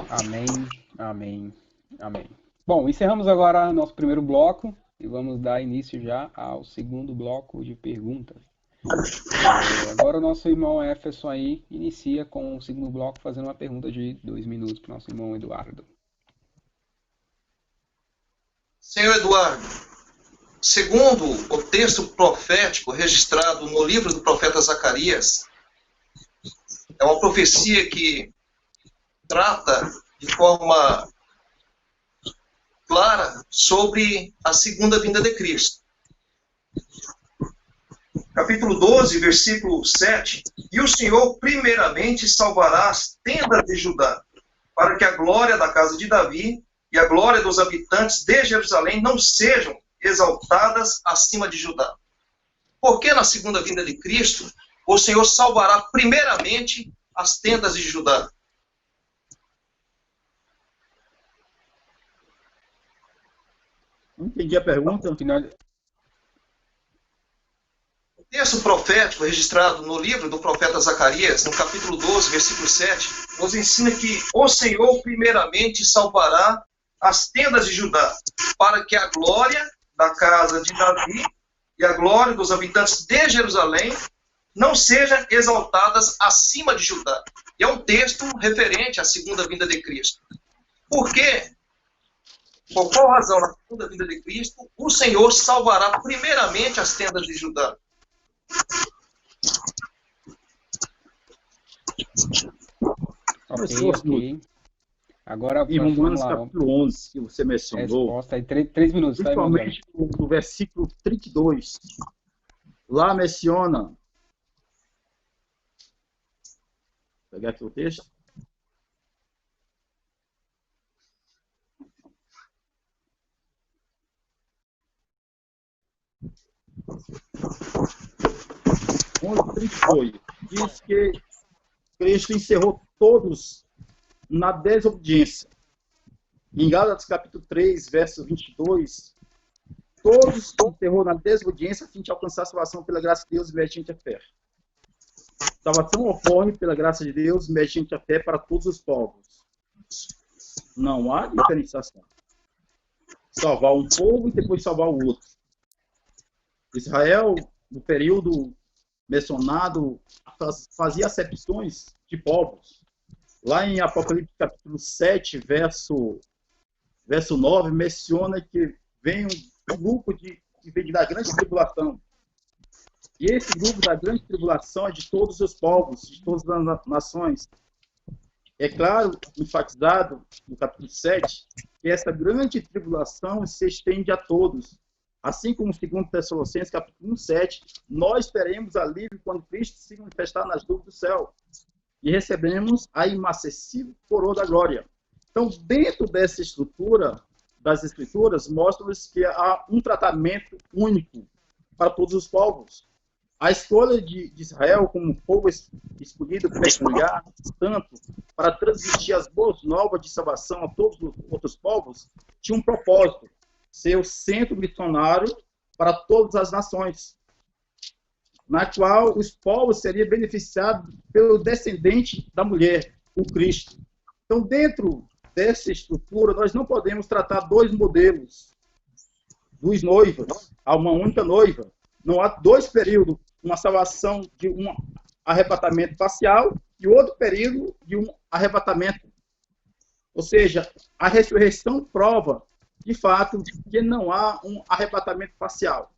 Amém, amém, amém. Bom, encerramos agora nosso primeiro bloco e vamos dar início já ao segundo bloco de perguntas. Agora o nosso irmão Éfeso aí inicia com o segundo bloco fazendo uma pergunta de 2 minutos para o nosso irmão Eduardo. Senhor Eduardo, segundo o texto profético registrado no livro do profeta Zacarias, é uma profecia que trata de forma clara sobre a segunda vinda de Cristo. Capítulo 12, versículo 7. E o Senhor primeiramente salvará as tendas de Judá, para que a glória da casa de Davi e a glória dos habitantes de Jerusalém não sejam exaltadas acima de Judá. Porque na segunda vinda de Cristo, o Senhor salvará primeiramente as tendas de Judá. Não entendi a pergunta. O texto profético registrado no livro do profeta Zacarias, no capítulo 12, versículo 7, nos ensina que o Senhor primeiramente salvará as tendas de Judá, para que a glória da casa de Davi e a glória dos habitantes de Jerusalém não sejam exaltadas acima de Judá. E é um texto referente à segunda vinda de Cristo. Por quê? Por qual razão, na segunda vinda de Cristo, o Senhor salvará primeiramente as tendas de Judá? Ok. Agora em Romanos capítulo 11, que você mencionou. Resposta aí, 3 minutos. Principalmente no versículo 32. Lá menciona. Vou pegar aqui o texto. Diz que Cristo encerrou todos na desobediência. Em Gálatas capítulo 3, verso 22, todos encerrou na desobediência a fim de alcançar a salvação pela graça de Deus mediante a fé. Salvação ocorre pela graça de Deus mediante a fé para todos os povos. Não há diferenciação. Salvar um povo e depois salvar o outro. Israel, no período mencionado, fazia acepções de povos. Lá em Apocalipse capítulo 7, verso 9, menciona que vem um grupo que vem da grande tribulação. E esse grupo da grande tribulação é de todos os povos, de todas as nações. É claro, enfatizado no capítulo 7, que essa grande tribulação se estende a todos. Assim como segundo Tessalonicenses, capítulo 7, nós teremos alívio quando Cristo se manifestar nas nuvens do céu. E recebemos a inacessível coroa da glória. Então, dentro dessa estrutura das Escrituras, mostra-nos que há um tratamento único para todos os povos. A escolha de Israel como povo escolhido, peculiar, santo, para transmitir as boas novas de salvação a todos os outros povos, tinha um propósito: ser o centro missionário para todas as nações, na qual os povos seriam beneficiados pelo descendente da mulher, o Cristo. Então, dentro dessa estrutura, nós não podemos tratar dois modelos, duas noivas, a uma única noiva. Não há dois períodos, uma salvação de um arrebatamento parcial e outro período de um arrebatamento. Ou seja, a ressurreição prova, de fato, que não há um arrebatamento parcial.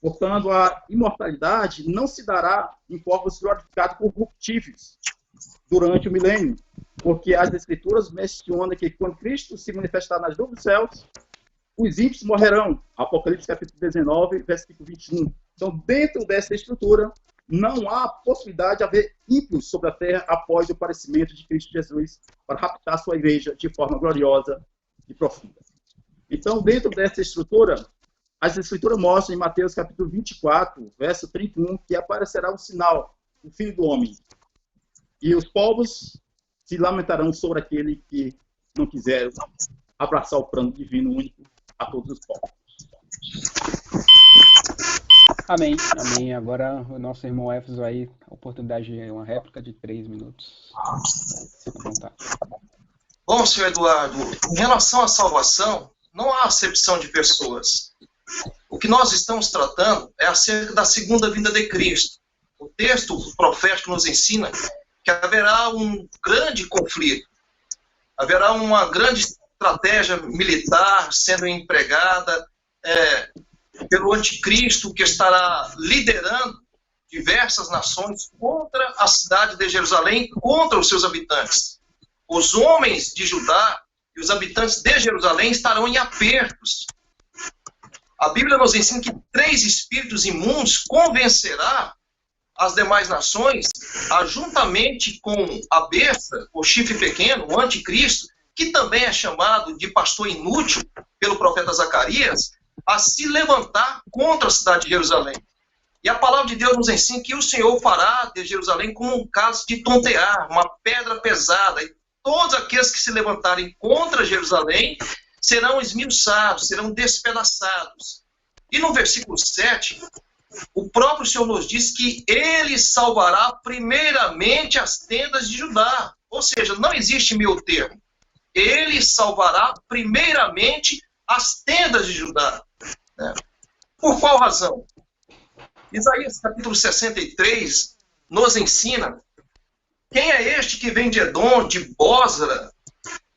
Portanto, a imortalidade não se dará em corpos glorificados corruptíveis durante o milênio, porque as Escrituras mencionam que quando Cristo se manifestar nas nuvens dos céus, os ímpios morrerão. Apocalipse capítulo 19, versículo 21. Então, dentro dessa estrutura, não há possibilidade de haver ímpios sobre a terra após o aparecimento de Cristo Jesus para raptar sua igreja de forma gloriosa e profunda. Então, dentro dessa estrutura, as Escrituras mostram em Mateus capítulo 24, verso 31, que aparecerá um sinal, o Filho do Homem. E os povos se lamentarão sobre aquele que não quiser abraçar o plano divino único a todos os povos. Amém, amém. Agora o nosso irmão Éfeso aí, a oportunidade de uma réplica de 3 minutos. Fique à vontade. Bom, senhor Eduardo, em relação à salvação, não há acepção de pessoas. O que nós estamos tratando é acerca da segunda vinda de Cristo. O texto profético nos ensina que haverá um grande conflito, haverá uma grande estratégia militar sendo empregada pelo anticristo, que estará liderando diversas nações contra a cidade de Jerusalém, contra os seus habitantes. Os homens de Judá e os habitantes de Jerusalém estarão em apertos. A Bíblia nos ensina que 3 espíritos imundos convencerá as demais nações, juntamente com a besta, o chifre pequeno, o anticristo, que também é chamado de pastor inútil pelo profeta Zacarias, a se levantar contra a cidade de Jerusalém. E a palavra de Deus nos ensina que o Senhor fará de Jerusalém como um caso de tontear, uma pedra pesada, e todos aqueles que se levantarem contra Jerusalém serão esmiuçados, serão despedaçados. E no versículo 7, o próprio Senhor nos diz que ele salvará primeiramente as tendas de Judá. Ou seja, não existe meio termo. Ele salvará primeiramente as tendas de Judá. Por qual razão? Isaías capítulo 63 nos ensina: quem é este que vem de Edom, de Bósra,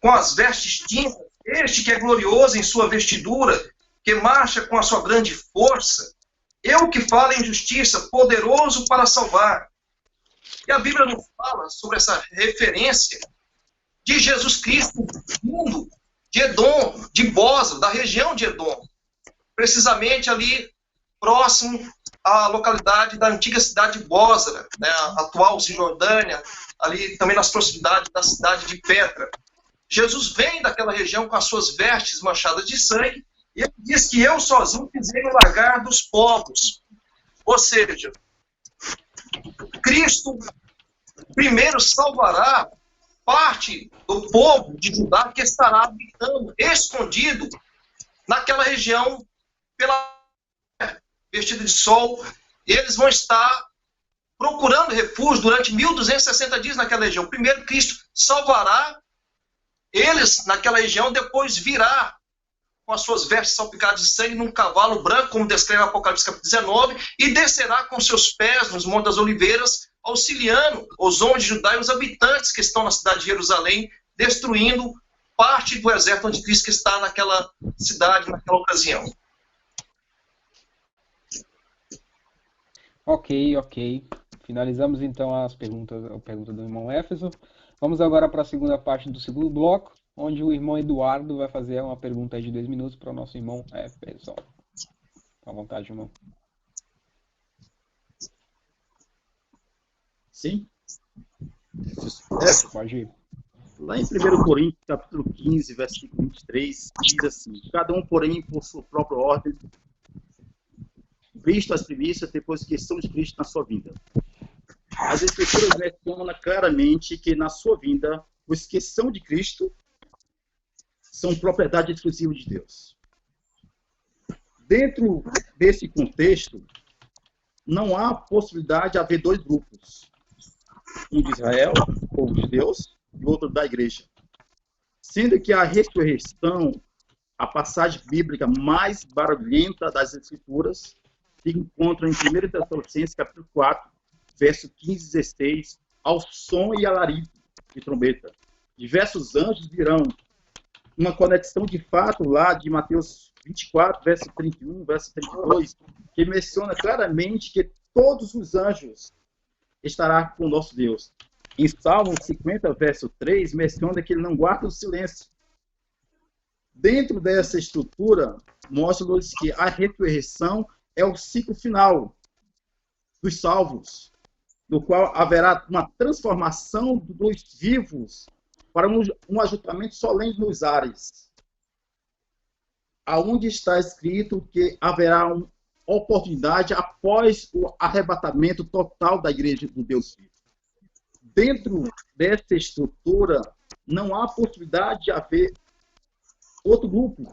com as vestes tintas? Este que é glorioso em sua vestidura, que marcha com a sua grande força? Eu que falo em justiça, poderoso para salvar. E a Bíblia nos fala sobre essa referência de Jesus Cristo vindo de Edom, de Bósra, da região de Edom. Precisamente ali próximo à localidade da antiga cidade de Bósra, né, a atual Cisjordânia, ali também nas proximidades da cidade de Petra. Jesus vem daquela região com as suas vestes manchadas de sangue, e ele diz que eu sozinho pisei no lagar dos povos. Ou seja, Cristo primeiro salvará parte do povo de Judá que estará habitando, escondido, naquela região, vestida de sol. Eles vão estar procurando refúgio durante 1260 dias naquela região. Primeiro Cristo salvará eles naquela região, depois virá com as suas vestes salpicadas de sangue num cavalo branco, como descreve Apocalipse capítulo 19, e descerá com seus pés nos Montes das Oliveiras, auxiliando os homens de Judá e os habitantes que estão na cidade de Jerusalém, destruindo parte do exército anticristo que está naquela cidade, naquela ocasião. Ok. Finalizamos então a pergunta do irmão Éfeso. Vamos agora para a segunda parte do segundo bloco, onde o irmão Eduardo vai fazer uma pergunta de 2 minutos para o nosso irmão Éfeso. À vontade, irmão. Sim? Pode ir. Lá em 1 Coríntios, capítulo 15, versículo 23, diz assim: cada um, porém, por sua própria ordem, Cristo as primícias, depois questão de Cristo na sua vinda. As Escrituras mencionam claramente que na sua vinda, os que são de Cristo são propriedade exclusiva de Deus. Dentro desse contexto, não há possibilidade de haver 2 grupos. Um de Israel, o povo de Deus, e outro da igreja. Sendo que a ressurreição, a passagem bíblica mais barulhenta das Escrituras, se encontra em 1 Tessalonicenses, capítulo 4, verso 15 e 16, ao som e alarido de trombeta. Diversos anjos virão. Uma conexão de fato lá de Mateus 24, verso 31, verso 32, que menciona claramente que todos os anjos estarão com o nosso Deus. Em Salmo 50, verso 3, menciona que ele não guarda o silêncio. Dentro dessa estrutura, mostra-nos que a ressurreição é o ciclo final dos salvos, no qual haverá uma transformação dos vivos para um ajuntamento solene nos ares, aonde está escrito que haverá uma oportunidade após o arrebatamento total da igreja do Deus vivo. Dentro dessa estrutura, não há possibilidade de haver outro grupo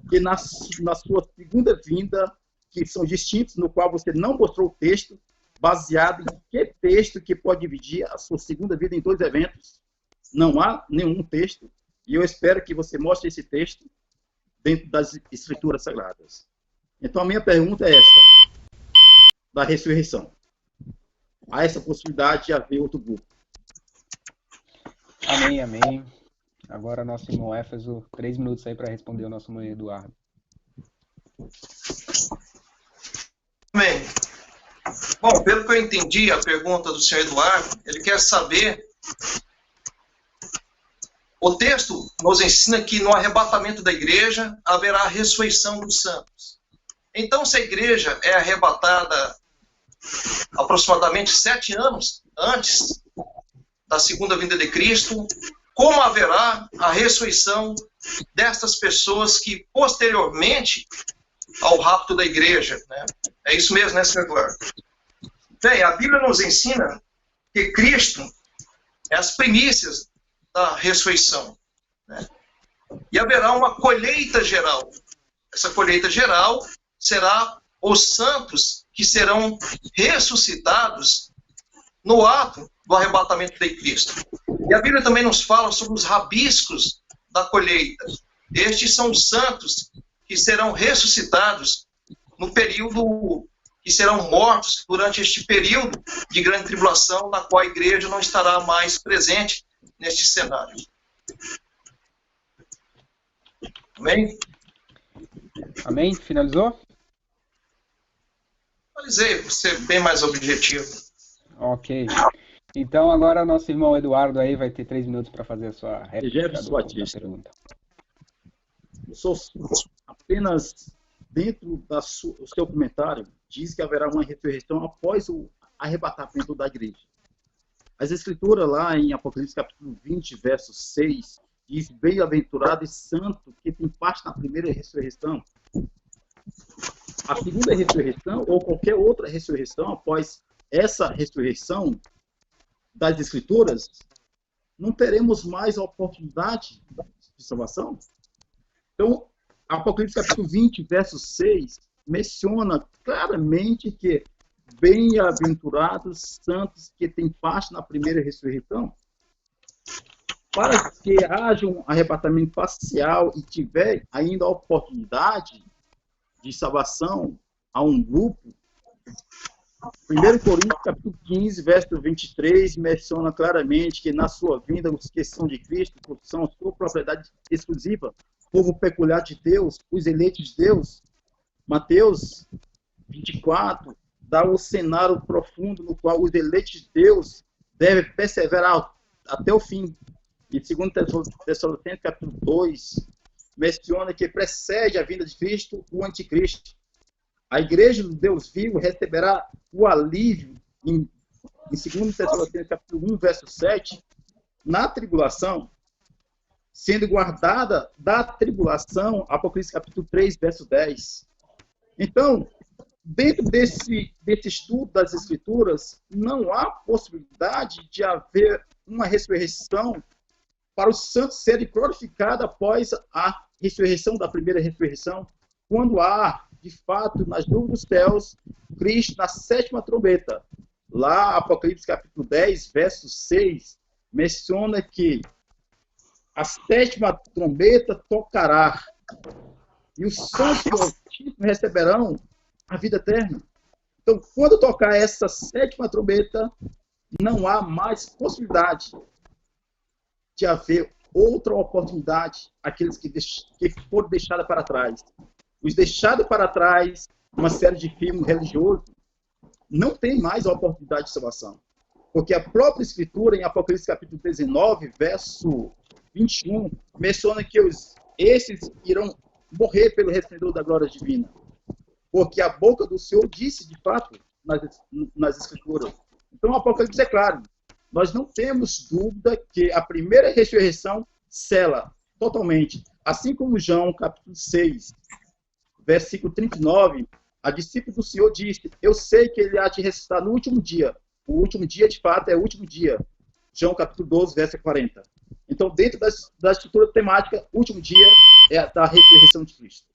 que na sua segunda vinda, que são distintos, no qual você não mostrou o texto, baseado em que texto que pode dividir a sua segunda vida em 2 eventos. Não há nenhum texto. E eu espero que você mostre esse texto dentro das Escrituras Sagradas. Então, a minha pergunta é esta, da ressurreição. Há essa possibilidade de haver outro grupo? Amém, amém. Agora, nosso irmão Éfeso, 3 minutos aí para responder o nosso irmão Eduardo. Amém. Bom, pelo que eu entendi, a pergunta do senhor Eduardo, ele quer saber... O texto nos ensina que no arrebatamento da igreja haverá a ressurreição dos santos. Então, se a igreja é arrebatada aproximadamente 7 anos antes da segunda vinda de Cristo, como haverá a ressurreição destas pessoas que posteriormente ao rapto da igreja, né? É isso mesmo, né, senhor Eduardo? Bem, a Bíblia nos ensina que Cristo é as primícias da ressurreição, né? E haverá uma colheita geral. Essa colheita geral será os santos que serão ressuscitados no ato do arrebatamento de Cristo. E a Bíblia também nos fala sobre os rabiscos da colheita. Estes são os santos que serão ressuscitados no período, que serão mortos durante este período de grande tribulação, na qual a igreja não estará mais presente neste cenário. Amém? Amém? Finalizou? Finalizei, vou ser bem mais objetivo. Ok. Então, agora nosso irmão Eduardo aí vai ter 3 minutos para fazer a sua réplica da pergunta. Eu sou apenas dentro do seu comentário, diz que haverá uma ressurreição após o arrebatamento da igreja. As escrituras lá em Apocalipse capítulo 20, verso 6, diz: bem-aventurado e santo que tem parte na primeira ressurreição. A segunda ressurreição, ou qualquer outra ressurreição, após essa ressurreição das escrituras, não teremos mais a oportunidade de salvação. Então, Apocalipse capítulo 20, verso 6, menciona claramente que bem-aventurados santos que têm parte na primeira ressurreição. Para que haja um arrebatamento parcial e tiver ainda a oportunidade de salvação a um grupo, 1 Coríntios capítulo 15, verso 23, menciona claramente que na sua vinda os que são de Cristo são a sua propriedade exclusiva, povo peculiar de Deus, os eleitos de Deus. Mateus 24 dá o cenário profundo no qual os eleitos de Deus devem perseverar até o fim. E 2 Tessalonicenses capítulo 2 menciona que precede a vinda de Cristo o anticristo. A igreja do Deus vivo receberá o alívio em 2 Tessalonicenses capítulo 1, verso 7, na tribulação, sendo guardada da tribulação, Apocalipse capítulo 3, verso 10. Então, dentro desse estudo das Escrituras, não há possibilidade de haver uma ressurreição para os santos serem glorificados após a ressurreição da primeira ressurreição, quando há, de fato, nas nuvens dos céus, Cristo na 7ª trombeta. Lá, Apocalipse capítulo 10, verso 6, menciona que a 7ª trombeta tocará e os santos do Altíssimo receberão a vida eterna. Então, quando tocar essa 7ª trombeta, não há mais possibilidade de haver outra oportunidade àqueles que foram deixados para trás. Os deixados para trás, uma série de filmes religiosos, não tem mais a oportunidade de salvação. Porque a própria Escritura, em Apocalipse capítulo 19, verso 21, menciona que esses irão morrer pelo resplendor da glória divina. Porque a boca do Senhor disse, de fato, nas Escrituras. Então, o Apocalipse é claro. Nós não temos dúvida que a primeira ressurreição sela totalmente. Assim como João, capítulo 6, versículo 39, a discípula do Senhor disse: eu sei que ele há de ressuscitar no último dia. O último dia, de fato, é o último dia. João, capítulo 12, verso 40. Então, dentro da estrutura temática, o último dia é a da ressurreição de Cristo.